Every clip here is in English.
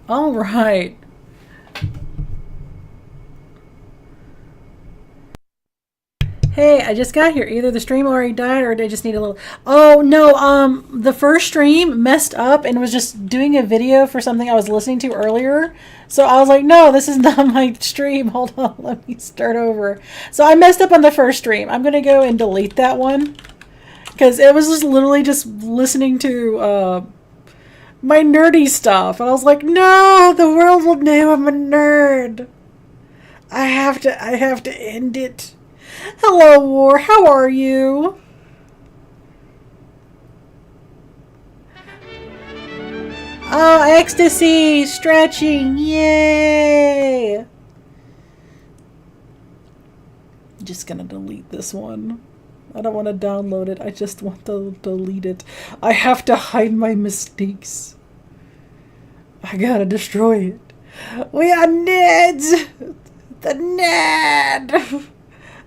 All right. Hey, I just got here. Either the stream already died or they just need a little. Oh no, the first stream messed up and was just doing a video for something I was listening to earlier. So I was like, no, this is not my stream. Hold on, let me start over. So I messed up on the first stream. I'm gonna go and delete that one because it was just literally just listening to my nerdy stuff, and I was like, no, the world will know I'm a nerd. I have to end it. Hello, War. How are you? Oh, ecstasy! Stretching! Yay! Just gonna delete this one. I don't want to download it. I just want to delete it. I have to hide my mistakes. I gotta destroy it. We are Neds! The Ned!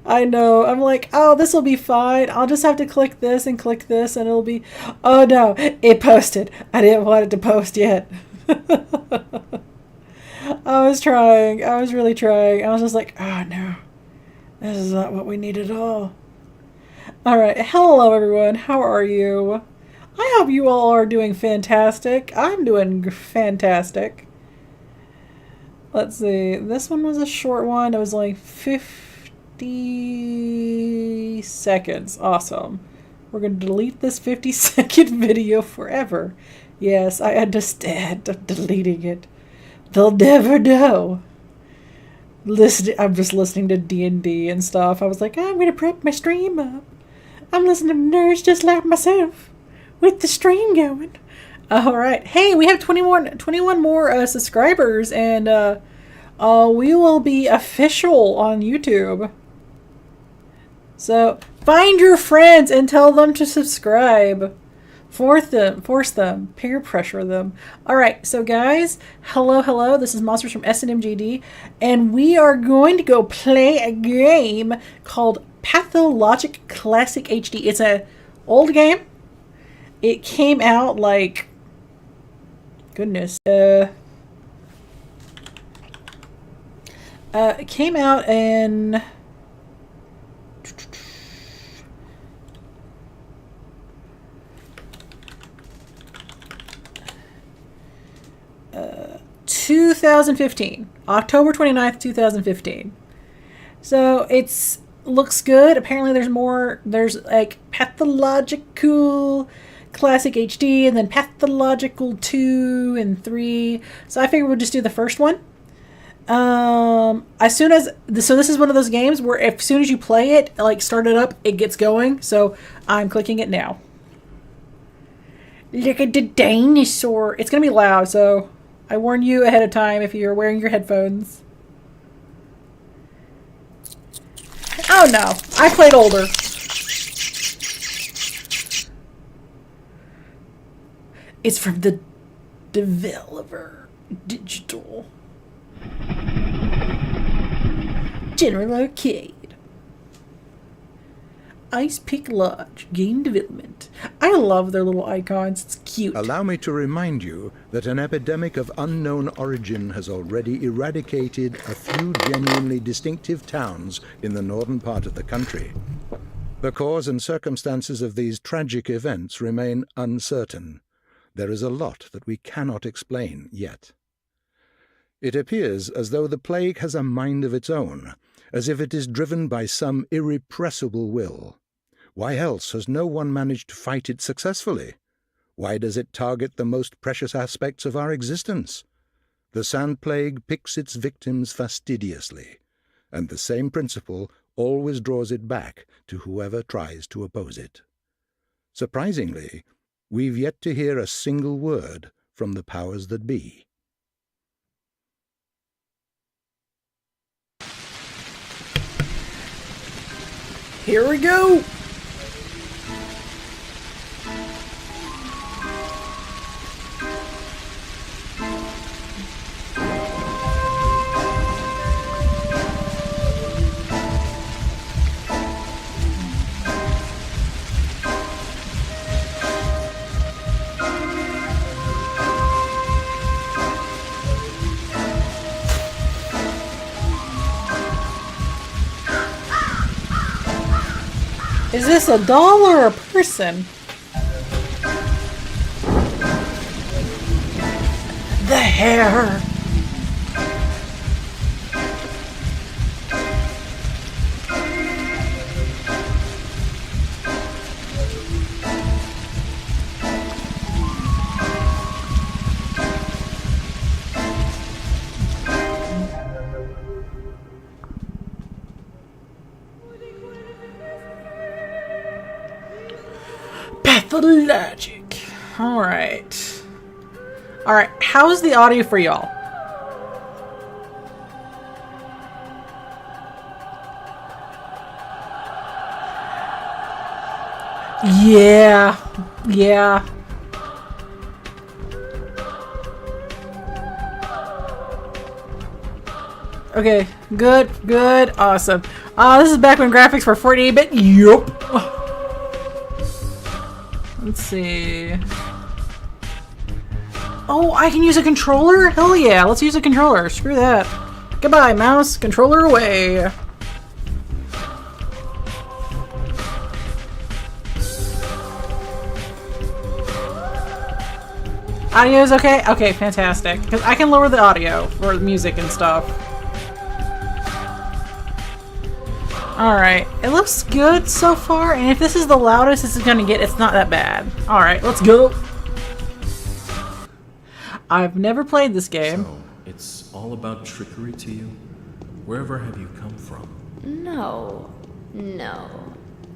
I know. I'm like, oh, this will be fine. I'll just have to click this and it'll be... Oh, no. It posted. I didn't want it to post yet. I was trying. I was really trying. I was just like, oh, no. This is not what we need at all. Alright. Hello, everyone. How are you? I hope you all are doing fantastic. I'm doing fantastic. Let's see. This one was a short one. It was like 50 seconds. Awesome. We're going to delete this 50-second video forever. Yes, I understand. I'm deleting it. They'll never know. I'm just listening to D&D and stuff. I was like, I'm going to prep my stream up. I'm listening to nerds just like myself with the stream going. All right. Hey, we have 21 more subscribers, and we will be official on YouTube. So find your friends and tell them to subscribe. Force them, peer pressure them. All right, so guys, hello. This is Monsterus from SNMGD, and we are going to go play a game called Pathologic Classic HD. It's an old game. It came out like, goodness, it came out in 2015, October 29th, 2015. So it's looks good. Apparently there's like Pathological Classic HD and then Pathological 2 and 3. So I figured we'll just do the first one. So this is one of those games where as soon as you play it, like start it up, it gets going. So I'm clicking it now. Look at the dinosaur. It's going to be loud, so I warn you ahead of time if you're wearing your headphones. Oh no, I played older. It's from the developer Digital. General Arcade. Ice Pick Lodge. Game development. I love their little icons. It's cute. Allow me to remind you that an epidemic of unknown origin has already eradicated a few genuinely distinctive towns in the northern part of the country. The cause and circumstances of these tragic events remain uncertain. There is a lot that we cannot explain yet. It appears as though the plague has a mind of its own, as if it is driven by some irrepressible will. Why else has no one managed to fight it successfully? Why does it target the most precious aspects of our existence? The sand plague picks its victims fastidiously, and the same principle always draws it back to whoever tries to oppose it. Surprisingly, we've yet to hear a single word from the powers that be. Here we go! Is this a doll or a person? The hair. Pathologic. Alright. Alright, how's the audio for y'all? Yeah. Yeah. Okay, good, good, awesome. This is back when graphics were 48-bit. Yup. Let's see. Oh, I can use a controller? Hell yeah, let's use a controller. Screw that. Goodbye, mouse. Controller away. Audio's okay? Okay, fantastic. Because I can lower the audio for the music and stuff. Alright, it looks good so far, and if this is the loudest this is gonna get, it's not that bad. Alright, let's go! I've never played this game. So, it's all about trickery to you? Wherever have you come from? No.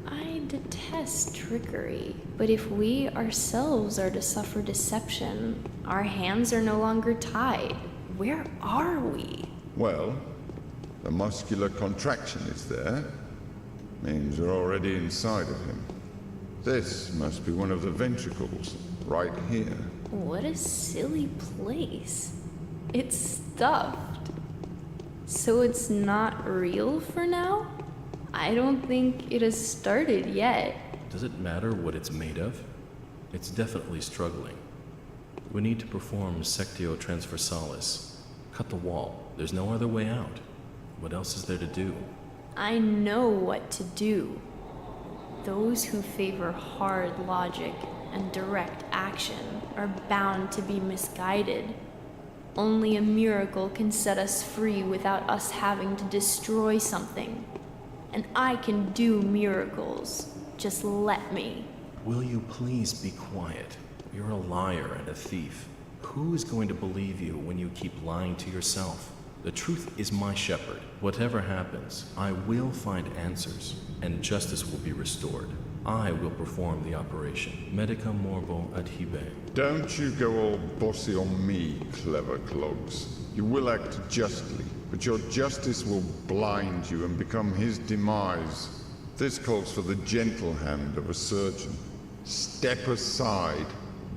I detest trickery. But if we ourselves are to suffer deception, our hands are no longer tied. Where are we? Well, the muscular contraction is there. Means you're already inside of him. This must be one of the ventricles, right here. What a silly place. It's stuffed. So it's not real for now? I don't think it has started yet. Does it matter what it's made of? It's definitely struggling. We need to perform Sectio Transversalis. Cut the wall. There's no other way out. What else is there to do? I know what to do. Those who favor hard logic and direct action are bound to be misguided. Only a miracle can set us free without us having to destroy something. And I can do miracles. Just let me. Will you please be quiet? You're a liar and a thief. Who is going to believe you when you keep lying to yourself? The truth is my shepherd. Whatever happens, I will find answers, and justice will be restored. I will perform the operation. Medica morbo adhibe. Don't you go all bossy on me, clever clogs. You will act justly, but your justice will blind you and become his demise. This calls for the gentle hand of a surgeon. Step aside,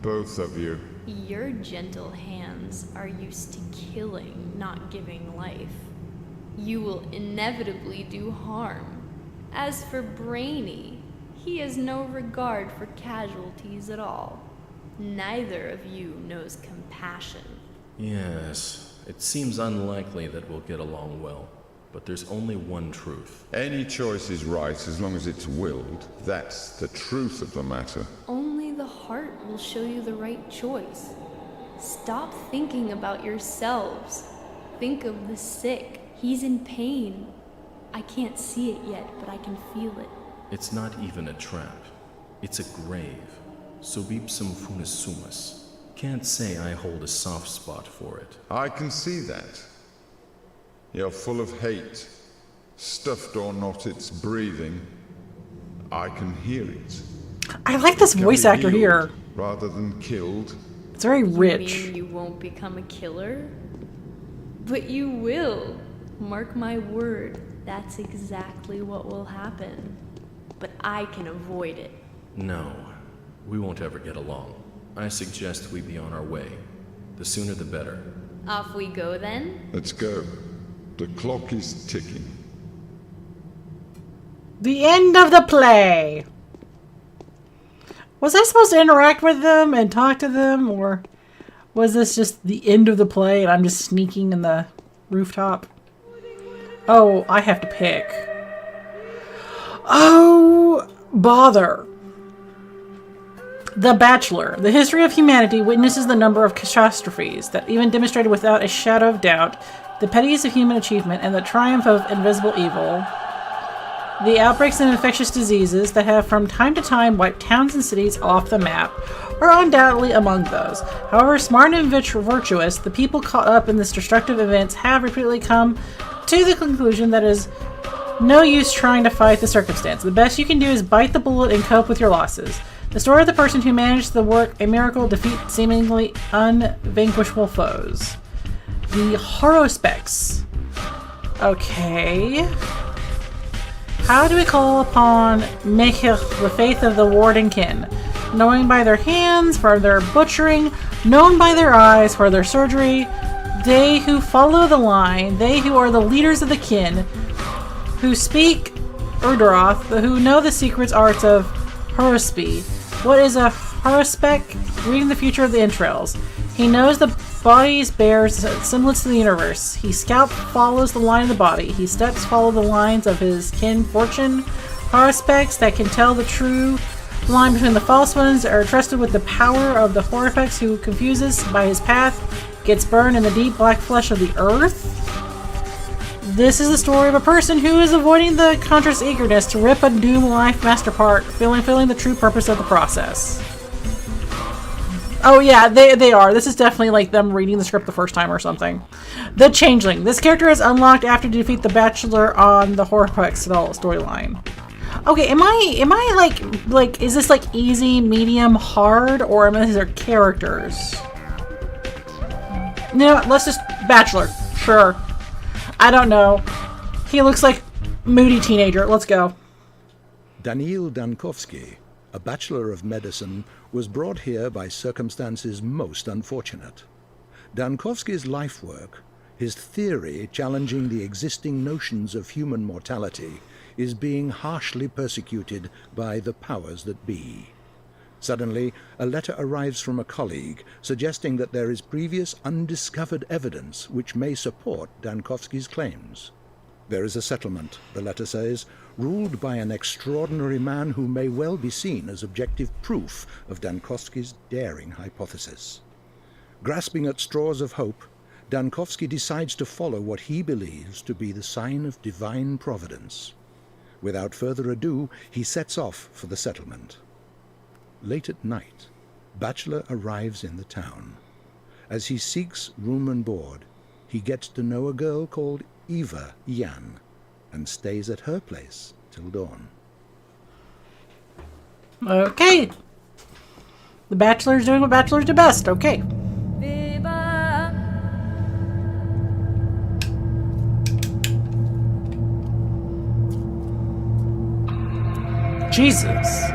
both of you. Your gentle hands are used to killing, not giving life. You will inevitably do harm. As for Brainy, he has no regard for casualties at all. Neither of you knows compassion. Yes, it seems unlikely that we'll get along well, but there's only one truth. Any choice is right as long as it's willed. That's the truth of the matter. Only the heart will show you the right choice. Stop thinking about yourselves. Think of the sick. He's in pain. I can't see it yet, but I can feel it. It's not even a trap. It's a grave. Subipsum funis sumus. Can't say I hold a soft spot for it. I can see that. You're full of hate. Stuffed or not, it's breathing. I can hear it. I like this voice actor here. Rather than killed. It's very rich. You mean you won't become a killer? But you will. Mark my word, that's exactly what will happen. But I can avoid it. No, we won't ever get along. I suggest we be on our way. The sooner the better. Off we go then? Let's go. The clock is ticking. The end of the play. Was I supposed to interact with them and talk to them, or was this just the end of the play and I'm just sneaking in the rooftop? Oh, I have to pick. Oh, Bother. The Bachelor. The history of humanity witnesses the number of catastrophes that even demonstrated without a shadow of doubt the pettiness of human achievement and the triumph of invisible evil. The outbreaks of infectious diseases that have from time to time wiped towns and cities off the map are undoubtedly among those. However smart and virtuous, the people caught up in this destructive events have repeatedly come to the conclusion that it is no use trying to fight the circumstance. The best you can do is bite the bullet and cope with your losses. The story of the person who managed to work a miracle defeat seemingly unvanquishable foes. The Horospecs. Okay. How do we call upon Mechir, the faith of the ward and kin? Knowing by their hands for their butchering, known by their eyes for their surgery, they who follow the line, they who are the leaders of the kin, who speak Urdaroth, who know the secrets arts of Horospe. What is a Horospec? Reading the future of the entrails. He knows the bodies bears semblance to the universe. He scalp follows the line of the body. He steps follow the lines of his kin fortune. Horospecs that can tell the true line between the false ones are trusted with the power of the Horospecs who confuses by his path, gets burned in the deep black flesh of the earth. This is the story of a person who is avoiding the conscious eagerness to rip a doom life master part, feeling the true purpose of the process. Oh yeah, they are. This is definitely like them reading the script the first time or something. The Changeling. This character is unlocked after you defeat the Bachelor on the Horcrux storyline. Okay, am I like is this like easy, medium, hard, or am these their characters? No, let's just Bachelor. Sure. I don't know. He looks like moody teenager. Let's go. Daniil Dankovsky, a Bachelor of Medicine, was brought here by circumstances most unfortunate. Dankovsky's life work, his theory challenging the existing notions of human mortality, is being harshly persecuted by the powers that be. Suddenly, a letter arrives from a colleague suggesting that there is previous undiscovered evidence which may support Dankovsky's claims. There is a settlement, the letter says, ruled by an extraordinary man who may well be seen as objective proof of Dankovsky's daring hypothesis. Grasping at straws of hope, Dankovsky decides to follow what he believes to be the sign of divine providence. Without further ado, he sets off for the settlement. Late at night, Bachelor arrives in the town. As he seeks room and board, he gets to know a girl called Eva Yan and stays at her place till dawn. Okay. The Bachelor's doing what Bachelors do best. Okay. Jesus.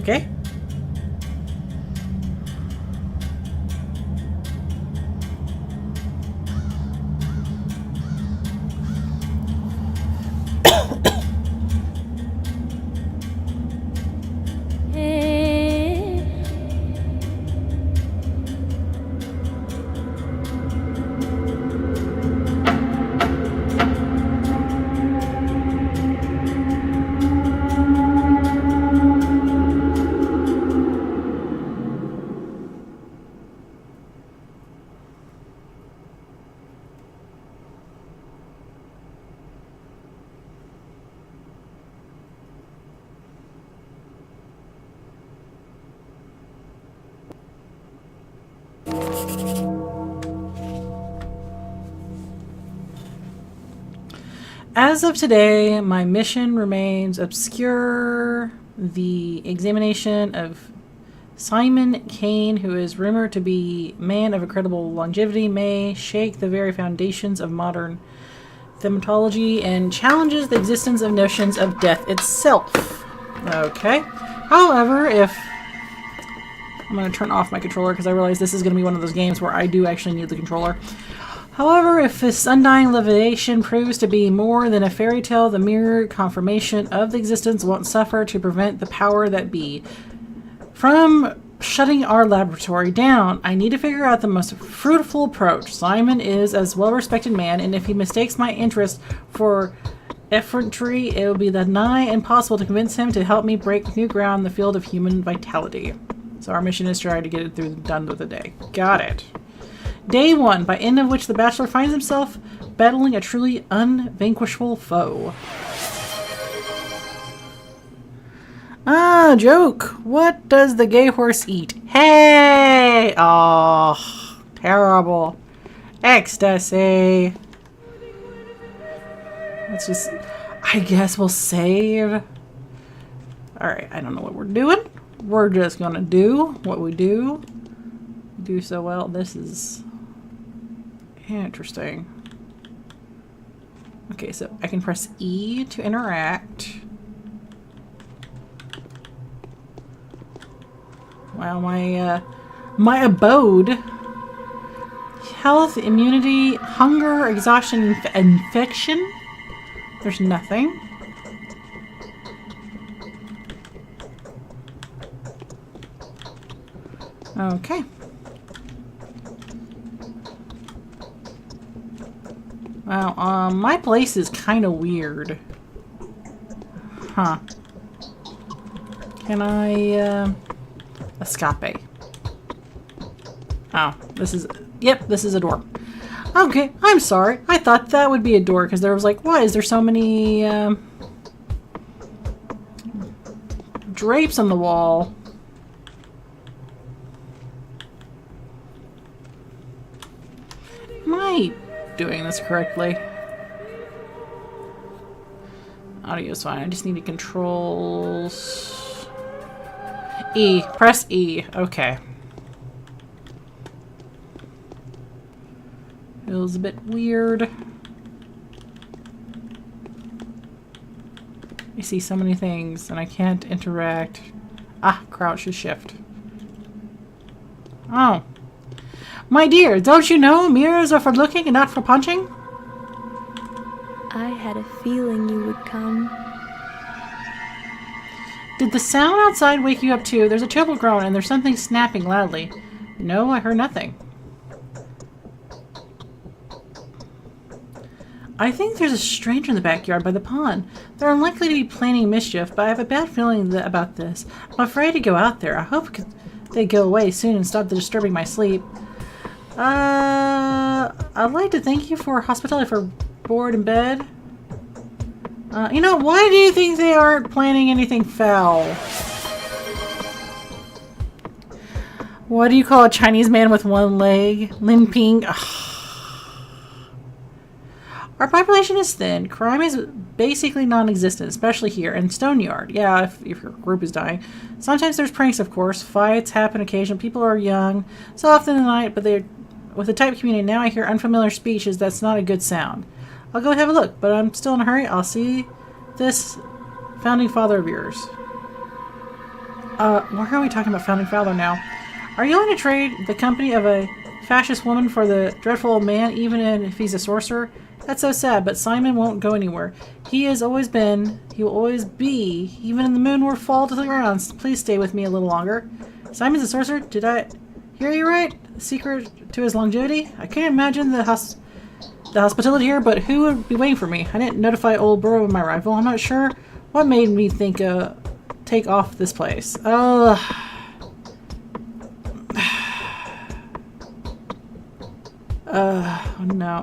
Okay. As of today, my mission remains obscure. The examination of Simon Kane, who is rumored to be man of incredible longevity, may shake the very foundations of modern thaumatology and challenges the existence of notions of death itself. Okay. However, if... I'm going to turn off my controller because I realize this is going to be one of those games where I do actually need the controller. However, if this undying levitation proves to be more than a fairy tale, the mere confirmation of the existence won't suffer to prevent the power that be from shutting our laboratory down. I need to figure out the most fruitful approach. Simon is a well-respected man, and if he mistakes my interest for effrontery, it will be the nigh impossible to convince him to help me break new ground in the field of human vitality. So our mission is to try to get it done with the day. Got it. Day 1, by end of which the Bachelor finds himself battling a truly unvanquishable foe. Ah, joke. What does the gay horse eat? Hey! Oh, terrible. Ecstasy. Let's just... I guess we'll save. Alright, I don't know what we're doing. We're just gonna do what we do. Do so well. This is... interesting. Okay, so I can press E to interact. Wow, my abode. Health, immunity, hunger, exhaustion, infection. There's nothing. Okay. Wow, my place is kind of weird. Huh. Can I, escape? Oh, this is... Yep, this is a door. Okay, I'm sorry. I thought that would be a door, because there was like, why is there so many, drapes on the wall? Am I doing this correctly? Audio's fine. I just need to control... E. Press E. Okay. Feels a bit weird. I see so many things and I can't interact. Ah, crouch is shift. Oh. My dear, don't you know mirrors are for looking and not for punching? I had a feeling you would come. Did the sound outside wake you up too? There's a triple groan and there's something snapping loudly. No, I heard nothing. I think there's a stranger in the backyard by the pond. They're unlikely to be planning mischief, but I have a bad feeling about this. I'm afraid to go out there. I hope they go away soon and stop disturbing my sleep. I'd like to thank you for hospitality for board and bed. You know, why do you think they aren't planning anything foul? What do you call a Chinese man with one leg? Limping. Ugh. Our population is thin. Crime is basically non-existent, especially here in Stoneyard. Yeah, if your group is dying. Sometimes there's pranks, of course. Fights happen occasionally. People are young. So often in the night, but they're with the type community. Now I hear unfamiliar speeches. That's not a good sound. I'll go have a look, but I'm still in a hurry. I'll see this founding father of yours. Why are we talking about founding father now? Are you willing to trade the company of a fascist woman for the dreadful old man, even if he's a sorcerer? That's so sad, but Simon won't go anywhere. He has always been, he will always be, even in the moon will fall to the ground. Please stay with me a little longer. Simon's a sorcerer? Did I hear you right? The secret to his longevity? I can't imagine the hospitality here, but who would be waiting for me? I didn't notify old Burrow of my arrival. I'm not sure what made me think, take off this place. No.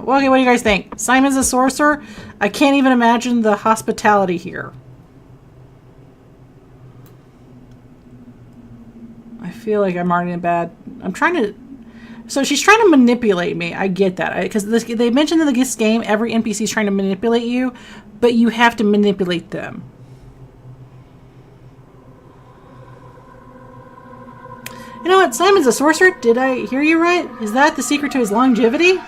Okay, what do you guys think? Simon's a sorcerer? I can't even imagine the hospitality here. I feel like I'm already in bad... I'm trying to So she's trying to manipulate me. I get that. Because they mentioned in this game, every NPC is trying to manipulate you, but you have to manipulate them. You know what? Simon's a sorcerer. Did I hear you right? Is that the secret to his longevity?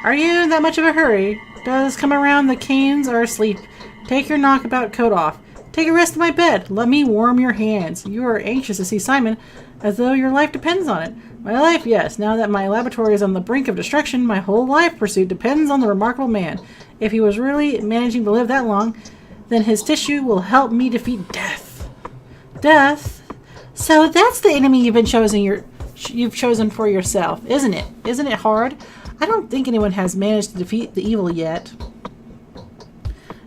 Are you in that much of a hurry? Does come around the canes are asleep. Take your knockabout coat off. Take a rest in my bed. Let me warm your hands. You are anxious to see Simon, as though your life depends on it. My life, yes. Now that my laboratory is on the brink of destruction, my whole life pursuit depends on the remarkable man. If he was really managing to live that long, then his tissue will help me defeat death. Death? So that's the enemy you've chosen for yourself, isn't it? Isn't it hard? I don't think anyone has managed to defeat the evil yet.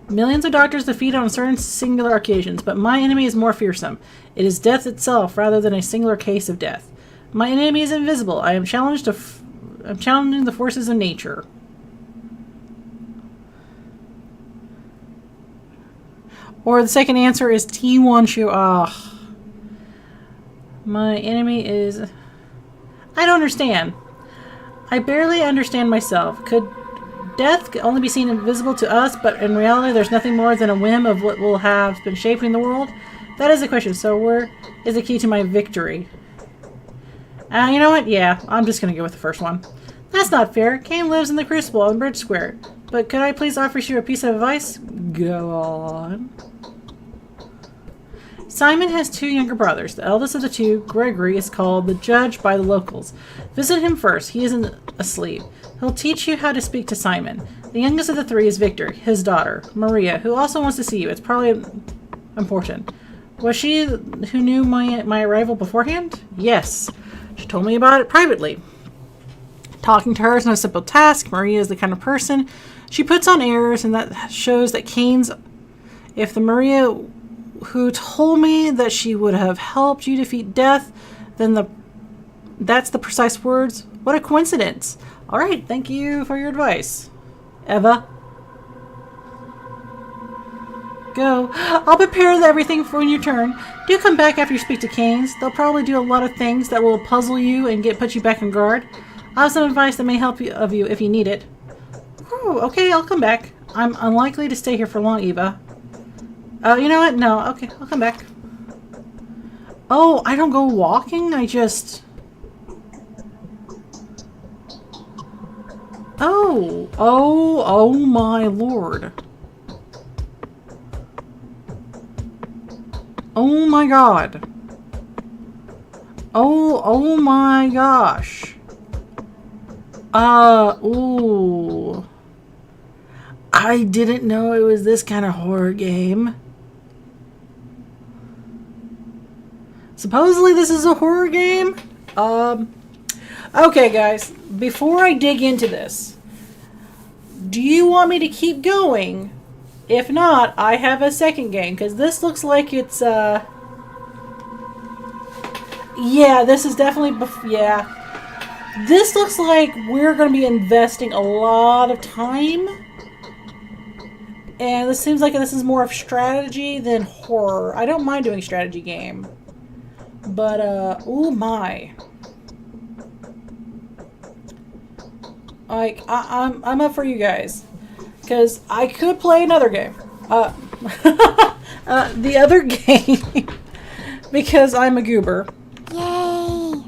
Millions of doctors defeat on certain singular occasions, but my enemy is more fearsome. It is death itself rather than a singular case of death. My enemy is invisible. I am challenging the forces of nature. Or the second answer is T1 Shu. Ah. My enemy is... I don't understand. I barely understand myself. Could death only be seen invisible to us, but in reality there's nothing more than a whim of what will have been shaping the world? That is the question. So where is the key to my victory? You know what? Yeah, I'm just going to go with the first one. That's not fair. Cain lives in the Crucible on Bridge Square. But could I please offer you a piece of advice? Go on. Simon has two younger brothers. The eldest of the two, Gregory, is called the Judge by the locals. Visit him first. He isn't asleep. He'll teach you how to speak to Simon. The youngest of the three is Victor, his daughter, Maria, who also wants to see you. It's probably important. Was she who knew my arrival beforehand? Yes. She told me about it privately. Talking to her is no simple task. Maria is the kind of person. She puts on airs, and that shows that Cain's... If the Maria who told me that she would have helped you defeat death, then that's the precise words. What a coincidence. All right, thank you for your advice. Eva? Go. I'll prepare everything for when you turn. Do come back after you speak to Cain's. They'll probably do a lot of things that will puzzle you and put you back on guard. I have some advice that may help you if you need it. Oh, okay, I'll come back. I'm unlikely to stay here for long, Eva. You know what? No, okay, I'll come back. Oh, I don't go walking? I just... Oh my lord. Oh my god. Oh my gosh. Ooh. I didn't know it was this kind of horror game. Supposedly this is a horror game. Okay guys, before I dig into this, do you want me to keep going? If not, I have a second game, because this looks like it's, yeah, this is definitely, yeah. This looks like we're going to be investing a lot of time. And this seems like this is more of strategy than horror. I don't mind doing strategy game. But, oh my. Like, I'm up for you guys. Because I could play another game. The other game. Because I'm a goober. Yay!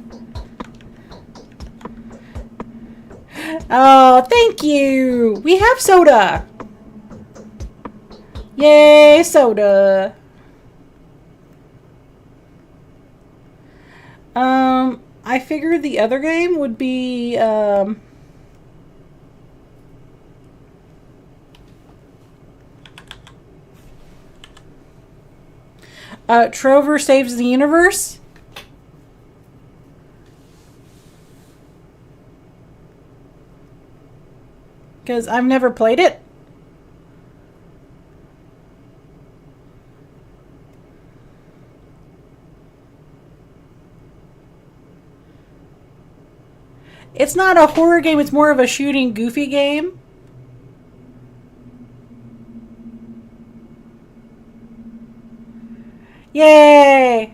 Oh, thank you! We have soda! Yay, soda! I figured the other game would be, Trover Saves the Universe. Because I've never played it. It's not a horror game, it's more of a shooting goofy game. Yay!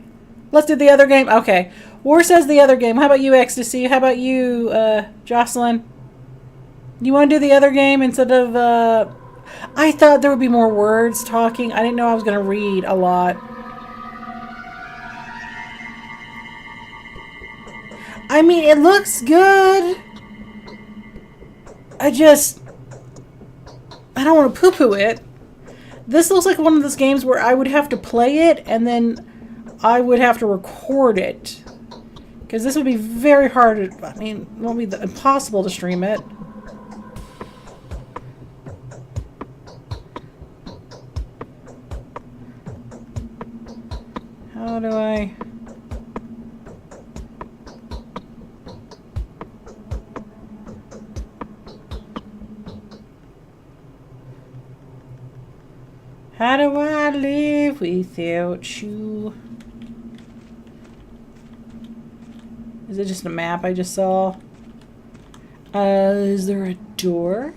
Let's do the other game. Okay. War says the other game. How about you, Ecstasy? How about you, Jocelyn? You want to do the other game instead of, I thought there would be more words talking. I didn't know I was going to read a lot. I mean, it looks good. I don't want to poo-poo it. This looks like one of those games where I would have to play it and then I would have to record it. Because this would be very hard. I mean, it won't be impossible to stream it. How do I... How do I live without you? Is it just a map I just saw? Is there a door?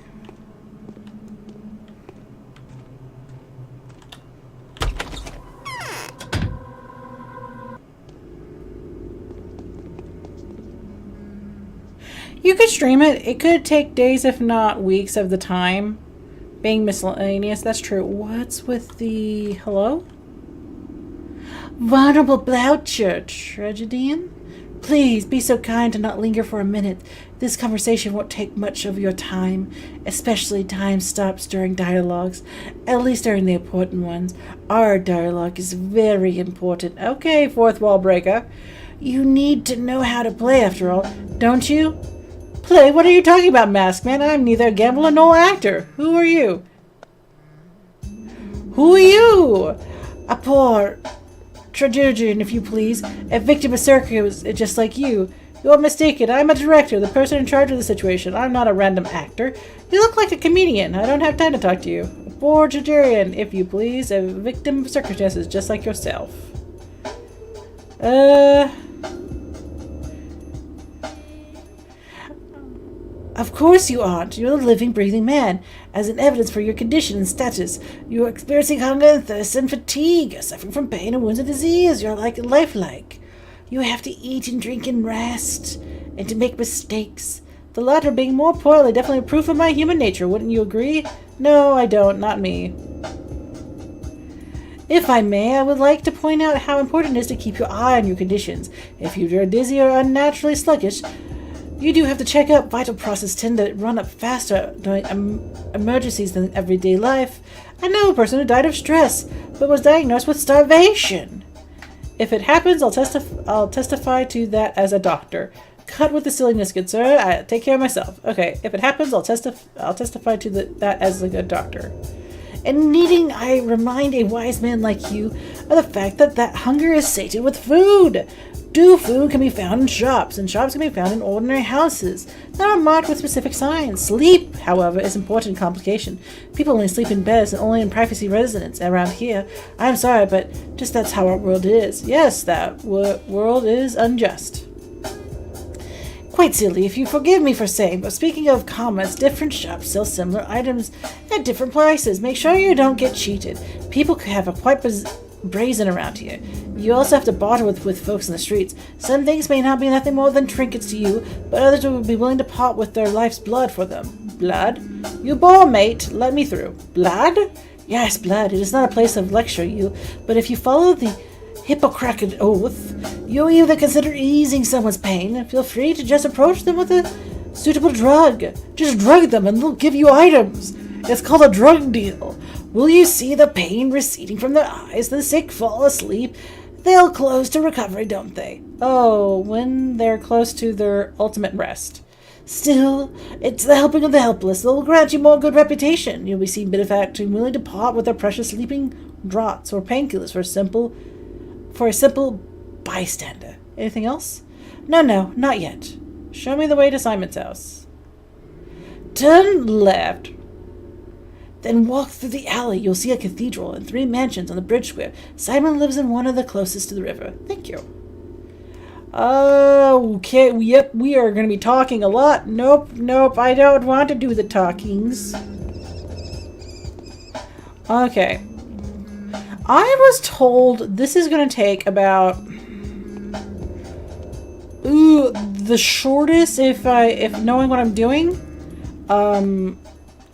You could stream it. It could take days, if not weeks of the time. Being miscellaneous, that's true. What's with the... Hello? Vulnerable Bloucher, Tragedian? Please, be so kind to not linger for a minute. This conversation won't take much of your time, especially time stops during dialogues, at least during the important ones. Our dialogue is very important. Okay, fourth wall breaker. You need to know how to play, after all, don't you? Play? What are you talking about, Masked Man? I'm neither a gambler nor actor. Who are you? Who are you? A poor tragedian, if you please. A victim of circus, just like you. You're mistaken. I'm a director, the person in charge of the situation. I'm not a random actor. You look like a comedian. I don't have time to talk to you. A poor tragedian, if you please. A victim of circumstances, just like yourself. Of course you aren't. You're a living, breathing man. As an evidence for your condition and status, you are experiencing hunger and thirst and fatigue. You're suffering from pain and wounds and disease. You're lifelike. You have to eat and drink and rest, and to make mistakes. The latter being more poorly, definitely proof of my human nature. Wouldn't you agree? No, I don't. Not me. If I may, I would like to point out how important it is to keep your eye on your conditions. If you're dizzy or unnaturally sluggish, you do have to check up. Vital processes tend to run up faster during emergencies than everyday life. I know a person who died of stress, but was diagnosed with starvation. If it happens, I'll testify to that as a doctor. Cut with the silliness, good sir. I take care of myself. Okay, if it happens, I'll testify to that as a good doctor. And needing I remind a wise man like you of the fact that hunger is sated with food. Food can be found in shops, and shops can be found in ordinary houses that are marked with specific signs. Sleep, however, is an important complication. People only sleep in beds and only in privacy residence around here. I'm sorry, but just that's how our world is. Yes, that world is unjust. Quite silly, if you forgive me for saying, but speaking of commerce, different shops sell similar items at different prices. Make sure you don't get cheated. People could have a quite brazen around here. You also have to barter with folks in the streets. Some things may not be nothing more than trinkets to you, but others will be willing to part with their life's blood for them. Blood? You bore, mate. Let me through. Blood? Yes, blood. It is not a place of lecture you, but if you follow the Hippocratic oath, you'll either consider easing someone's pain, and feel free to just approach them with a suitable drug. Just drug them and they'll give you items. It's called a drug deal. Will you see the pain receding from their eyes? The sick fall asleep. They'll close to recovery, don't they? Oh, when they're close to their ultimate rest. Still, it's the helping of the helpless that will grant you more good reputation. You'll be seen benefactors willing to part with their precious sleeping draughts or painkillers for a simple bystander. Anything else? No, not yet. Show me the way to Simon's house. Turn left. Then walk through the alley. You'll see a cathedral and 3 mansions on the bridge square. Simon lives in one of the closest to the river. Thank you. Okay, yep, we are going to be talking a lot. Nope, I don't want to do the talkings. Okay. I was told this is going to take about Ooh, the shortest if knowing what I'm doing.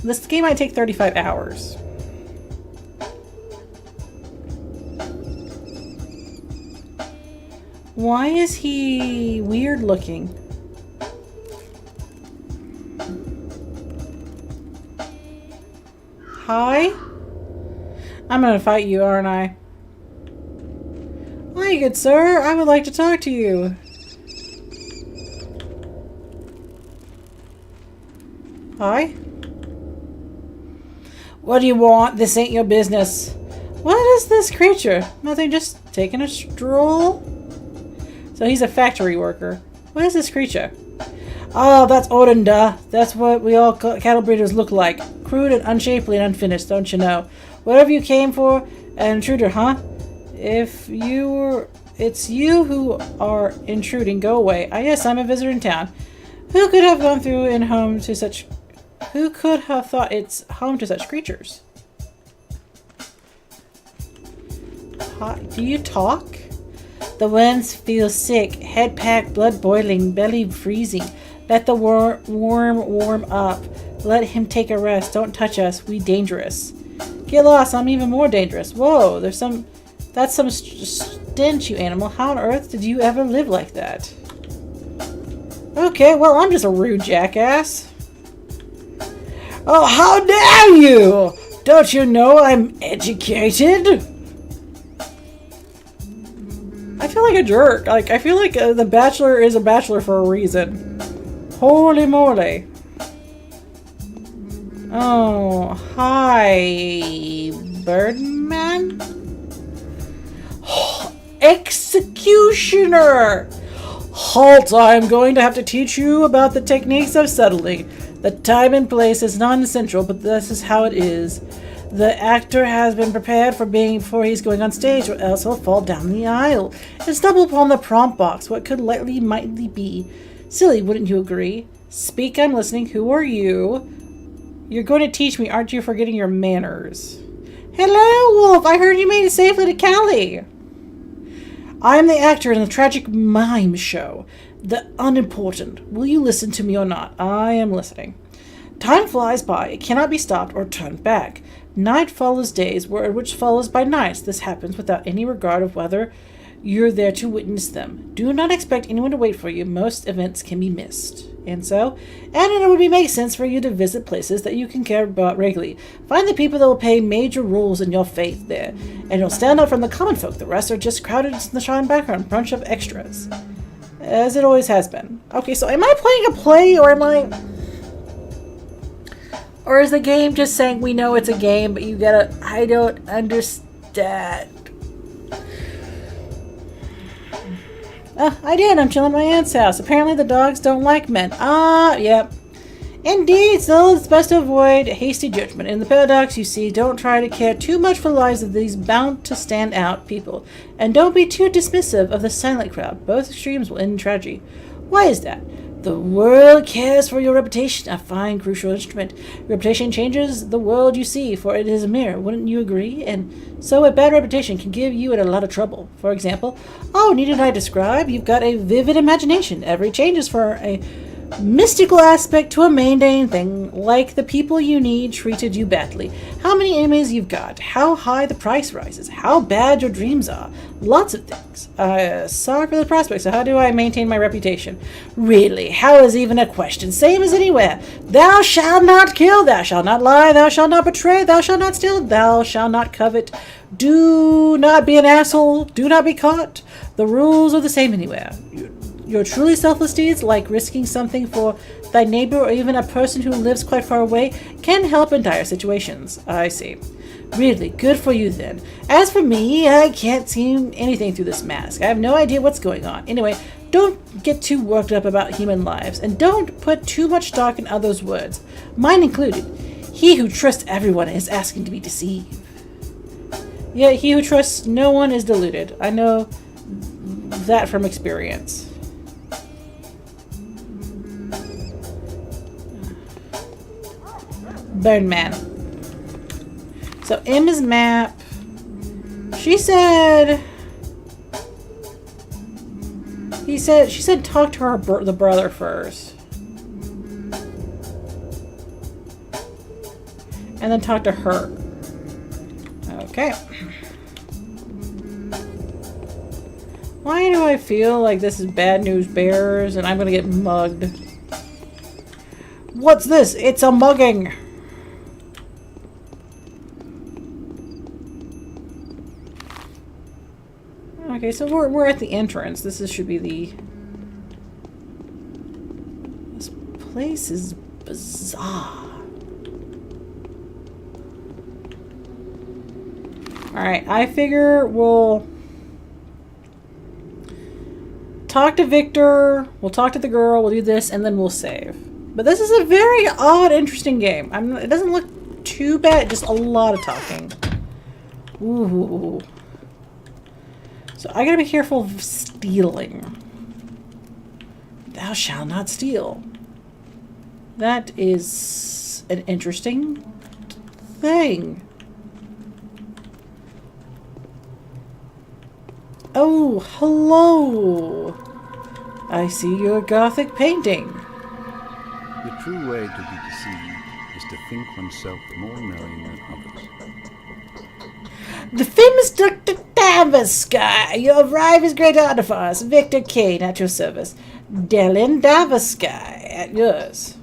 This game might take 35 hours. Why is he weird looking? Hi? I'm gonna fight you, aren't I? Hi, good sir. I would like to talk to you. Hi? What do you want? This ain't your business. What is this creature? Nothing, just taking a stroll? So he's a factory worker. What is this creature? Oh, that's Odin, duh. That's what we all cattle breeders look like. Crude and unshapely and unfinished, don't you know? Whatever you came for, an intruder, huh? If you were... It's you who are intruding. Go away. Ah, yes, I'm a visitor in town. Who could have gone through and home to such... Who could have thought it's home to such creatures? Do you talk? The winds feel sick, head packed, blood boiling, belly freezing. Let the worm warm up. Let him take a rest. Don't touch us. We dangerous. Get lost. I'm even more dangerous. Whoa, there's some... That's some stench, you animal. How on earth did you ever live like that? Okay, well, I'm just a rude jackass. Oh, how dare you! Don't you know I'm educated? I feel like a jerk. Like, I feel like the Bachelor is a bachelor for a reason. Holy moly. Oh, hi, Birdman? Executioner! Halt! I'm going to have to teach you about the techniques of settling. The time and place is non-essential, but this is how it is. The actor has been prepared for before he's going on stage, or else he'll fall down the aisle and stumble upon the prompt box. What could mightly be? Silly, wouldn't you agree? Speak, I'm listening. Who are you? You're going to teach me, aren't you, forgetting your manners? Hello, Wolf. I heard you made it safely to Cali. I'm the actor in the tragic mime show. The unimportant. Will you listen to me or not? I am listening. Time flies by. It cannot be stopped or turned back. Night follows days, which follows by nights. This happens without any regard of whether you're there to witness them. Do not expect anyone to wait for you. Most events can be missed. And it would make sense for you to visit places that you can care about regularly. Find the people that will play major roles in your faith there, and you'll stand out from the common folk. The rest are just crowded in the shine background, bunch of extras. As it always has been. Okay, so am I playing a play, or am I... Or is the game just saying we know it's a game, but you gotta... I don't understand. I did. I'm chilling at my aunt's house. Apparently the dogs don't like men. Yep. Indeed, still it's best to avoid hasty judgment. In the paradox, you see, don't try to care too much for the lives of these bound to stand out people. And don't be too dismissive of the silent crowd. Both extremes will end in tragedy. Why is that? The world cares for your reputation, a fine, crucial instrument. Reputation changes the world you see, for it is a mirror. Wouldn't you agree? And so a bad reputation can give you in a lot of trouble. For example, needed I describe? You've got a vivid imagination. Every change is for a mystical aspect to a mundane thing, like the people you need treated you badly, how many enemies you've got, how high the price rises, how bad your dreams are, lots of things. Sorry for the prospect, so how do I maintain my reputation? Really, how is even a question? Same as anywhere. Thou shalt not kill, thou shalt not lie, thou shalt not betray, thou shalt not steal, thou shalt not covet. Do not be an asshole, do not be caught. The rules are the same anywhere. Your truly selfless deeds, like risking something for thy neighbor or even a person who lives quite far away, can help in dire situations. I see. Really, good for you then. As for me, I can't see anything through this mask. I have no idea what's going on. Anyway, don't get too worked up about human lives, and don't put too much stock in others' words, mine included. He who trusts everyone is asking to be deceived. Yet he who trusts no one is deluded. I know that from experience. Birdman. So Emma's map. She said She said talk to the brother first. And then talk to her. Okay. Why do I feel like this is bad news bears and I'm gonna get mugged? What's this? It's a mugging! Okay, so we're at the entrance. Should be the... This place is bizarre. Alright, I figure we'll talk to Victor, we'll talk to the girl, we'll do this, and then we'll save. But this is a very odd, interesting game. It doesn't look too bad, just a lot of talking. Ooh. So I gotta be careful of stealing. Thou shalt not steal. That is an interesting thing. Oh, hello! I see your Gothic painting. The true way to be deceived is to think oneself more knowing than others. The famous Dr. Davosky! You arrive as great honor for us. Victor Kane at your service. Delin Davosky at yours.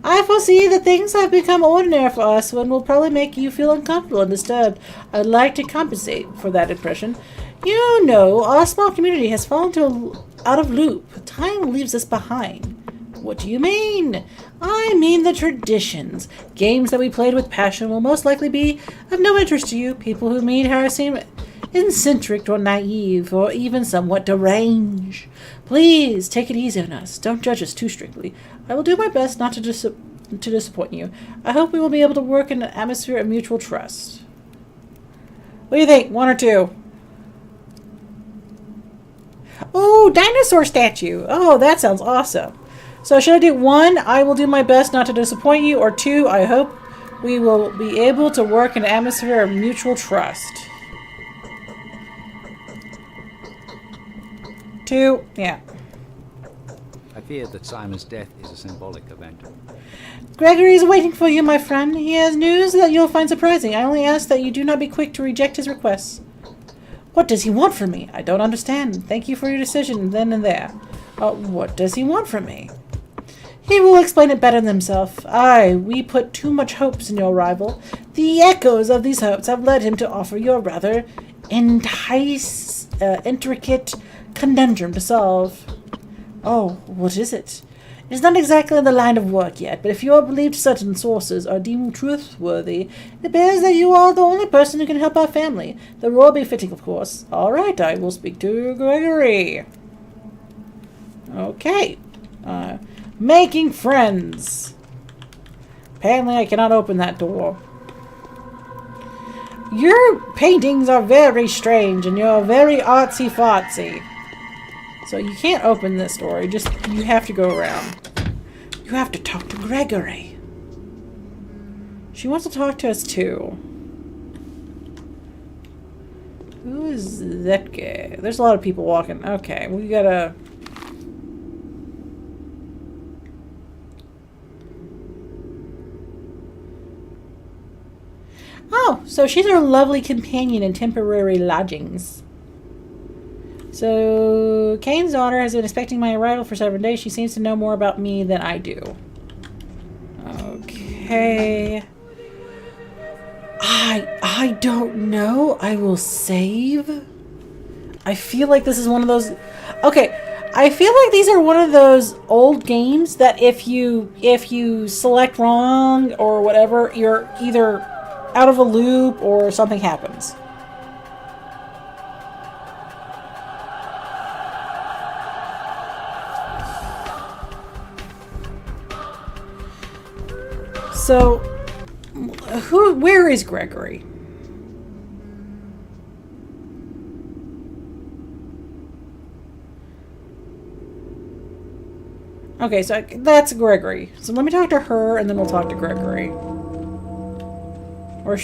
I foresee that things have become ordinary for us and will probably make you feel uncomfortable and disturbed. I'd like to compensate for that impression. You know, our small community has fallen out of loop. Time leaves us behind. What do you mean? I mean the traditions. Games that we played with passion will most likely be of no interest to you. People who meet her seem eccentric or naive or even somewhat deranged. Please take it easy on us. Don't judge us too strictly. I will do my best not to disappoint you. I hope we will be able to work in an atmosphere of mutual trust. What do you think? 1 or 2? Oh, dinosaur statue. Oh, that sounds awesome. So should I do 1, I will do my best not to disappoint you, or 2, I hope we will be able to work in an atmosphere of mutual trust. 2, yeah. I fear that Simon's death is a symbolic event. Gregory is waiting for you, my friend. He has news that you'll find surprising. I only ask that you do not be quick to reject his requests. What does he want from me? I don't understand. Thank you for your decision then and there. What does he want from me? He will explain it better than himself. We put too much hopes in your arrival. The echoes of these hopes have led him to offer you a rather intricate conundrum to solve. Oh, what is it? It is not exactly in the line of work yet, but if you are believed certain sources are deemed trustworthy, it appears that you are the only person who can help our family. The role be fitting, of course. All right, I will speak to Gregory. Okay. Making friends. Apparently I cannot open that door. Your paintings are very strange and you're very artsy-fartsy. So you can't open this door. You have to go around. You have to talk to Gregory. She wants to talk to us too. Who is that guy? There's a lot of people walking. Okay, we gotta... Oh, so she's our lovely companion in temporary lodgings. So, Kane's daughter has been expecting my arrival for several days. She seems to know more about me than I do. Okay. I don't know. I will save. I feel like this is one of those... Okay, I feel like these are one of those old games that if you select wrong or whatever, you're either out of a loop or something happens. So, where is Gregory? Okay, so that's Gregory. So let me talk to her, and then we'll talk to Gregory. Or,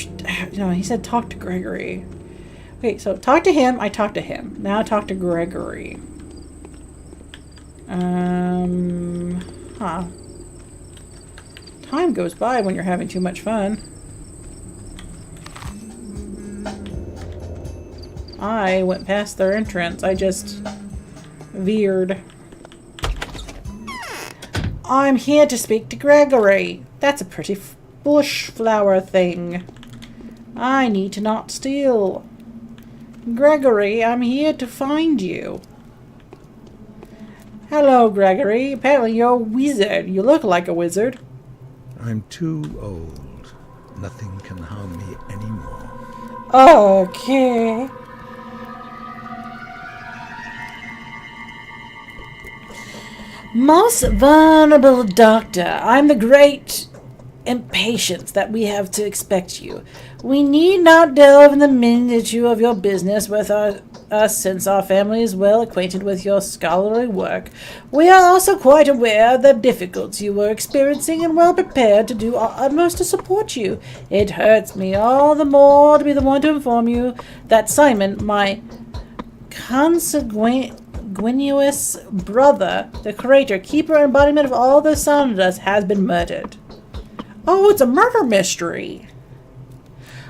no, he said talk to Gregory. Okay, so talk to him, I talk to him. Now talk to Gregory. Huh. Time goes by when you're having too much fun. I went past their entrance. I just veered. I'm here to speak to Gregory. That's a pretty bush flower thing. I need to not steal. Gregory, I'm here to find you. Hello, Gregory. Apparently you're a wizard. You look like a wizard. I'm too old. Nothing can harm me anymore. Okay. Most vulnerable doctor, I'm the great impatience that we have to expect you. We need not delve in the minutiae of your business with us, since our family is well acquainted with your scholarly work. We are also quite aware of the difficulties you were experiencing and well prepared to do our utmost to support you. It hurts me all the more to be the one to inform you that Simon, my consanguineous brother, the creator, keeper, and embodiment of all that sounded us, has been murdered. Oh, it's a murder mystery.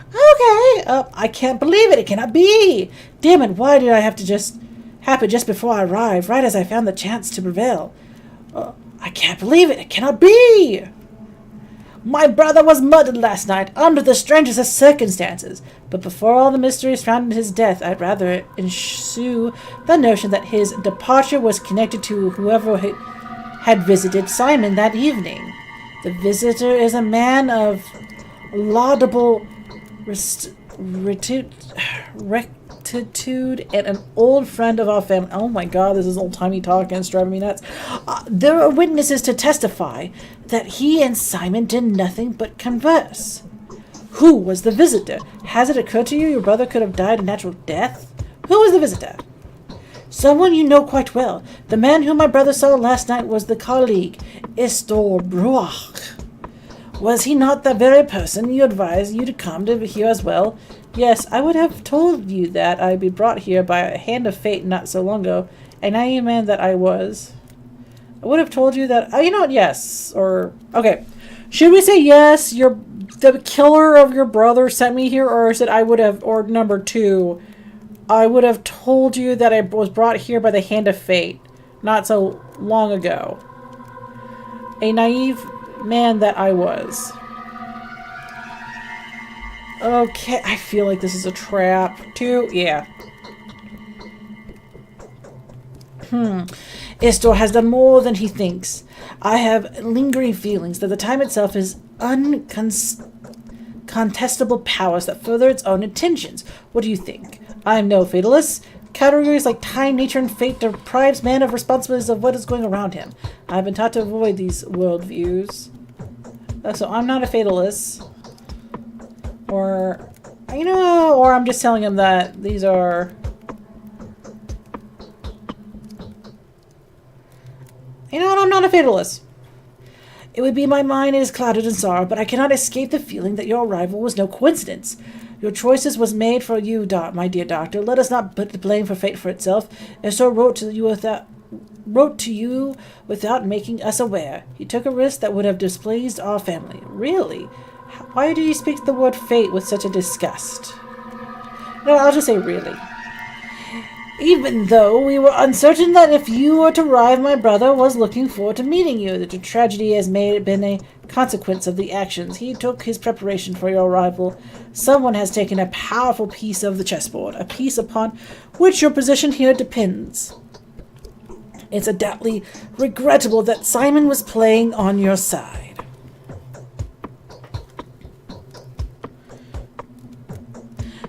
Okay, I can't believe it. It cannot be. Damn it, why did I have to just happen just before I arrived, right as I found the chance to prevail? I can't believe it. It cannot be. My brother was murdered last night under the strangest of circumstances. But before all the mystery surrounding his death, I'd rather ensue the notion that his departure was connected to whoever had visited Simon that evening. The visitor is a man of laudable rectitude and an old friend of our family. Oh my god, this is old-timey talk and it's driving me nuts. There are witnesses to testify that he and Simon did nothing but converse. Who was the visitor? Has it occurred to you your brother could have died a natural death? Who was the visitor? Someone you know quite well. The man whom my brother saw last night was the colleague, Estor Bruach. Was he not the very person you advised you to come to here as well? Yes, I would have told you that I'd be brought here by a hand of fate not so long ago, a naive man that I was. I would have told you that, you know what, yes, or, okay. Should we say yes, the killer of your brother sent me here, or is it I would have, or number 2, I would have told you that I was brought here by the hand of fate not so long ago. A naive man that I was. Okay, I feel like this is a trap. 2, yeah. Istor has done more than he thinks. I have lingering feelings that the time itself is uncontestable powers that further its own intentions. What do you think? I am no fatalist. Categories like time, nature, and fate deprives man of responsibilities of what is going around him. I have been taught to avoid these worldviews. So I'm not a fatalist. Or, you know, or I'm just telling him that these are... You know what, I'm not a fatalist. It would be my mind is clouded in sorrow, but I cannot escape the feeling that your arrival was no coincidence. Your choices was made for you, my dear doctor. Let us not put the blame for fate for itself. And so wrote to you without making us aware. He took a risk that would have displeased our family. Really? Why did he speak the word fate with such a disgust? No, I'll just say really. Even though we were uncertain that if you were to arrive, my brother was looking forward to meeting you. The tragedy has been a consequence of the actions. He took his preparation for your arrival. Someone has taken a powerful piece of the chessboard, a piece upon which your position here depends. It's undoubtedly regrettable that Simon was playing on your side.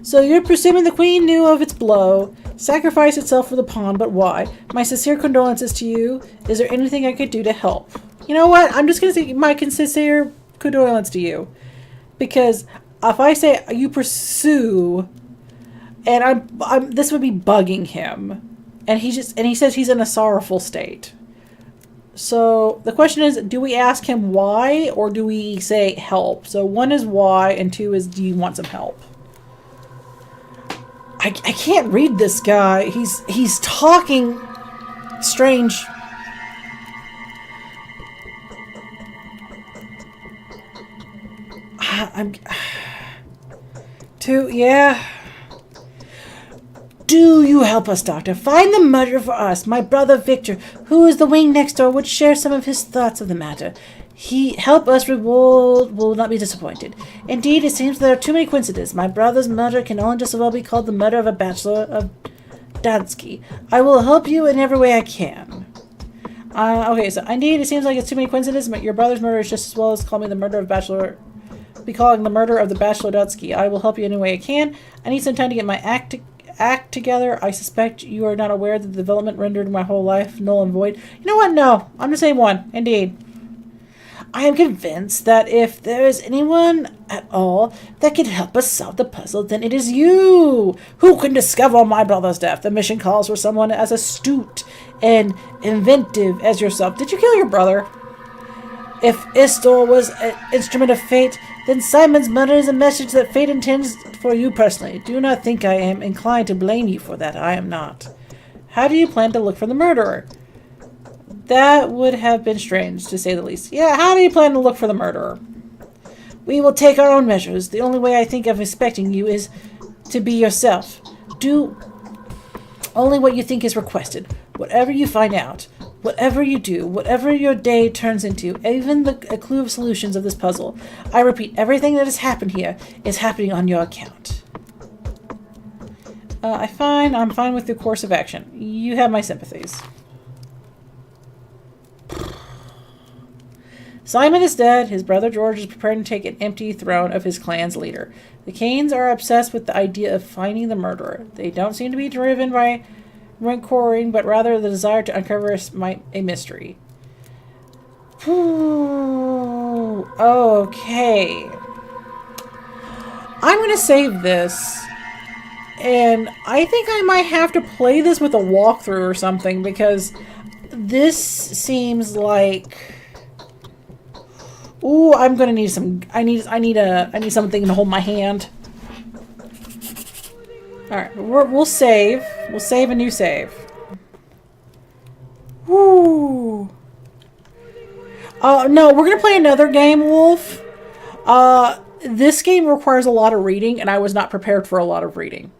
So you're presuming the queen knew of its blow, sacrificed itself for the pawn, but why? My sincere condolences to you. Is there anything I could do to help? You know what? I'm just going to say my sincere condolence to you. Because if I say you pursue, and this would be bugging him. And he says he's in a sorrowful state. So the question is, do we ask him why, or do we say help? So 1 is why, and 2 is do you want some help? I can't read this guy. He's talking strange Yeah. Do you help us, Doctor? Find the murderer for us. My brother Victor, who is the wing next door, would share some of his thoughts of the matter. He help us, reward will not be disappointed. Indeed, it seems there are too many coincidences. My brother's murder can only just as well be called the murder of a bachelor of Dansky. I will help you in every way I can. Okay, so indeed, it seems like it's too many coincidences, but your brother's murder is just as well as calling the murder of bachelor. Be calling the murder of the bachelor Dutsky. I will help you any way I can. I need some time to get my act together. I suspect you are not aware that the development rendered my whole life null and void. You know what? No, I'm the same one. Indeed. I am convinced that if there is anyone at all that can help us solve the puzzle, then it is you who can discover my brother's death. The mission calls for someone as astute and inventive as yourself. Did you kill your brother? If Istor was an instrument of fate, then Simon's murder is a message that fate intends for you personally. Do not think I am inclined to blame you for that. I am not. How do you plan to look for the murderer? That would have been strange, to say the least. Yeah, how do you plan to look for the murderer? We will take our own measures. The only way I think of expecting you is to be yourself. Do only what you think is requested. Whatever you find out, whatever you do, whatever your day turns into, even a clue of solutions of this puzzle. I repeat, everything that has happened here is happening on your account. I'm fine with the course of action. You have my sympathies. Simon is dead. His brother George is preparing to take an empty throne of his clan's leader. The Canes are obsessed with the idea of finding the murderer. They don't seem to be driven by rancoring, but rather the desire to uncover a mystery. Ooh, okay. I'm going to save this. And I think I might have to play this with a walkthrough or something, because this seems like... Ooh, I'm gonna need some. I need something to hold my hand. All right, we'll save. We'll save a new save. Woo. No, we're gonna play another game, Wolf. This game requires a lot of reading, and I was not prepared for a lot of reading.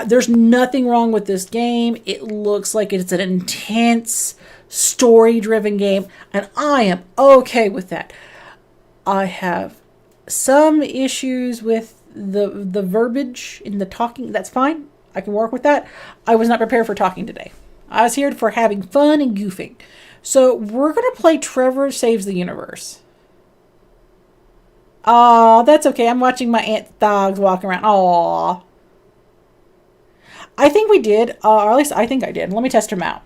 There's nothing wrong with this game. It looks like it's an intense, story-driven game, and I am okay with that. I have some issues with the verbiage in the talking. That's fine. I can work with that. I was not prepared for talking today. I was here for having fun and goofing. So we're going to play Trevor Saves the Universe. Aw, that's okay. I'm watching my aunt dogs walk around. Aw. I think we did. Or at least I think I did. Let me test him out.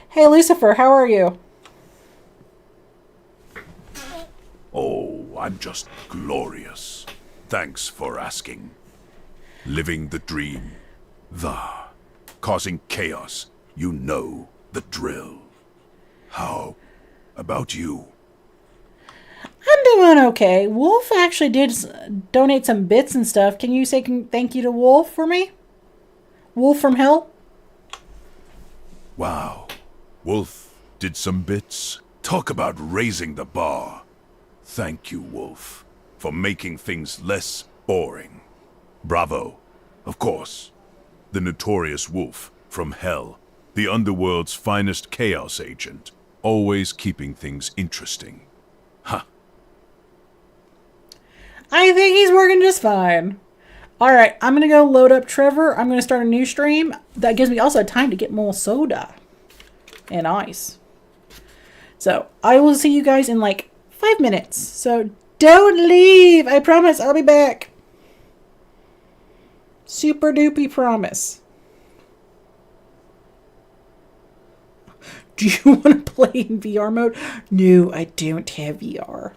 Hey, Lucifer, how are you? Oh, I'm just glorious. Thanks for asking. Living the dream. Causing chaos. You know the drill. How about you? I'm doing okay. Wolf actually did donate some bits and stuff. Can you say thank you to Wolf for me? Wolf from Hell? Wow. Wolf did some bits. Talk about raising the bar. Thank you, Wolf, for making things less boring. Bravo. Of course. The notorious Wolf from Hell. The underworld's finest chaos agent. Always keeping things interesting. Huh. I think he's working just fine. Alright, I'm going to go load up Trevor. I'm going to start a new stream. That gives me also time to get more soda. And ice. So, I will see you guys in like 5 minutes. So, don't leave. I promise I'll be back. Super doopy promise. Do you want to play in VR mode? No, I don't have VR.